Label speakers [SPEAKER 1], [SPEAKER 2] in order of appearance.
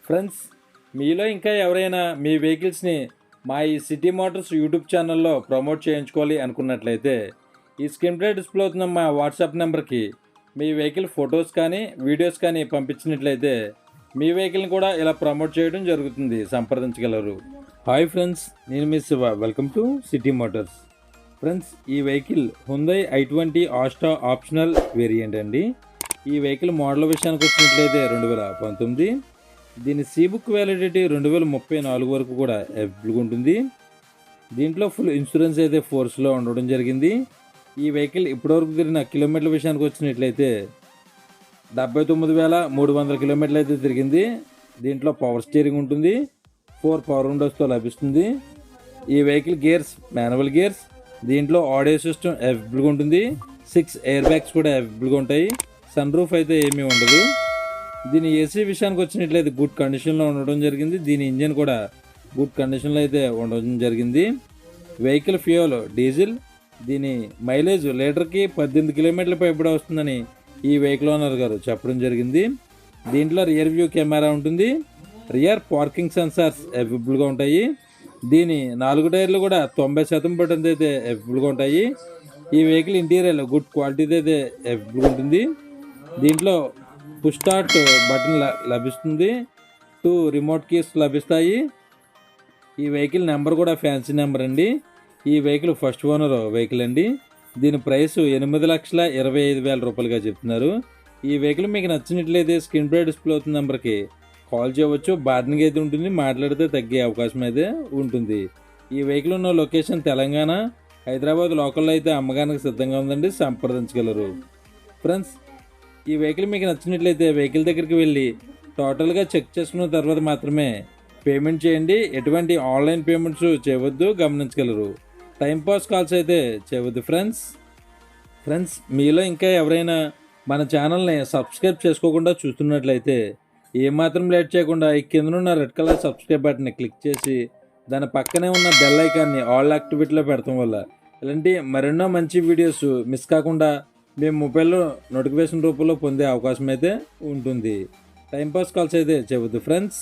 [SPEAKER 1] Friends, మీలో ఇంకా ఎవరైనా మీ వెహికల్స్ని మా ఈ సిటీ మోటార్స్ యూట్యూబ్ ఛానల్లో ప్రమోట్ చేయించుకోవాలి అనుకున్నట్లయితే ఈ స్క్రీన్ పై డిస్ప్లే అవుతున్న మా వాట్సాప్ నెంబర్కి మీ వెహికల్ ఫొటోస్ కానీ వీడియోస్ కానీ పంపించినట్లయితే మీ వెహికల్ని కూడా ఇలా ప్రమోట్ చేయడం జరుగుతుంది, సంప్రదించగలరు. హాయ్ ఫ్రెండ్స్, నేను మీ Shiva. Welcome to City Motors. Friends, ఈ vehicle Hyundai i20 Asta optional variant అండి. ఈ వెహికల్ మోడల్ విషయానికి వచ్చినట్లయితే 2019. దీని సీ బుక్ వ్యాలిడిటీ 2034 వరకు కూడా అవైలబుల్గా ఉంటుంది. దీంట్లో ఫుల్ ఇన్సూరెన్స్ అయితే ఫోర్స్లో ఉండడం జరిగింది. ఈ వెహికల్ ఇప్పటివరకు తిరిగిన కిలోమీటర్ల విషయానికి వచ్చినట్లయితే 79,300 కిలోమీటర్లు అయితే తిరిగింది. దీంట్లో పవర్ స్టీరింగ్ ఉంటుంది, 4 పవర్ విండోస్తో లభిస్తుంది. ఈ వెహికల్ గేర్స్ మాన్యువల్ గేర్స్. దీంట్లో ఆడియో సిస్టమ్ అవైలబుల్గా ఉంటుంది, 6 ఎయిర్ బ్యాగ్స్ కూడా అవైలబుల్గా ఉంటాయి. సన్ రూఫ్ అయితే ఏమీ ఉండదు. దీని ఏసీ విషయానికి వచ్చినట్లయితే గుడ్ కండిషన్లో ఉండడం జరిగింది. దీని ఇంజిన్ కూడా గుడ్ కండిషన్లో అయితే ఉండడం జరిగింది. Vehicle fuel diesel. దీని మైలేజ్ లీటర్కి 18 కిలోమీటర్ల పైబడి వస్తుందని ఈ వెహికల్ ఓనర్ గారు చెప్పడం జరిగింది. దీంట్లో రియర్ వ్యూ కెమెరా ఉంటుంది, రియర్ పార్కింగ్ సెన్సార్స్ అవైలబుల్గా ఉంటాయి. దీని 4 టైర్లు కూడా 90% బటన్స్ అయితే అవైలబుల్గా ఉంటాయి. ఈ వెహికల్ ఇంటీరియర్ గుడ్ క్వాలిటీతో అయితే అవైలబుల్గా ఉంటుంది. దీంట్లో పుష్ స్టార్ట్ బటన్ లభిస్తుంది, 2 రిమోట్ కీస్ లభిస్తాయి. ఈ వెహికల్ నెంబర్ కూడా ఫ్యాన్సీ నెంబర్ అండి. ఈ వెహికల్ ఫస్ట్ ఓనర్ వెహికల్ అండి. దీని ప్రైస్ 8,25,000 రూపాయలుగా చెప్తున్నారు. ఈ వెహికల్ మీకు నచ్చినట్లయితే స్క్రీన్ పై డిస్ప్లే అవుతున్న నెంబర్కి కాల్ చేయవచ్చు. బార్గెనింగ్ అయితే ఉంటుంది, మాట్లాడితే తగ్గే అవకాశం అయితే ఉంటుంది. ఈ వెహికల్ ఉన్న లొకేషన్ తెలంగాణ హైదరాబాద్ లోకల్లో అయితే అమ్మకానికి సిద్ధంగా ఉందండి, సంప్రదించగలరు. ఫ్రెండ్స్, ఈ వెహికల్ మీకు నచ్చినట్లయితే వెహికల్ దగ్గరికి వెళ్ళి టోటల్గా చెక్ చేసుకున్న తర్వాత మాత్రమే పేమెంట్ చేయండి. ఎటువంటి ఆన్లైన్ పేమెంట్స్ చేయవద్దు, గమనించగలరు. టైంపాస్ కాల్స్ అయితే చేయవద్దు. ఫ్రెండ్స్, మీలో ఇంకా ఎవరైనా మన ఛానల్ని సబ్స్క్రైబ్ చేసుకోకుండా చూస్తున్నట్లయితే ఏమాత్రం లేట్ చేయకుండా ఈ కిందనున్న రెడ్ కలర్ సబ్స్క్రైబ్ బటన్ని క్లిక్ చేసి దాని పక్కనే ఉన్న బెల్ ఐకాన్ని ఆల్ యాక్టివిటీలో పెడతాం వల్ల ఇలాంటి మరెన్నో మంచి వీడియోస్ మిస్ కాకుండా మీ మొబైల్లో నోటిఫికేషన్ రూపంలో పొందే అవకాశం అయితే ఉంటుంది. టైంపాస్ కాల్స్ అయితే చేయవద్దు ఫ్రెండ్స్.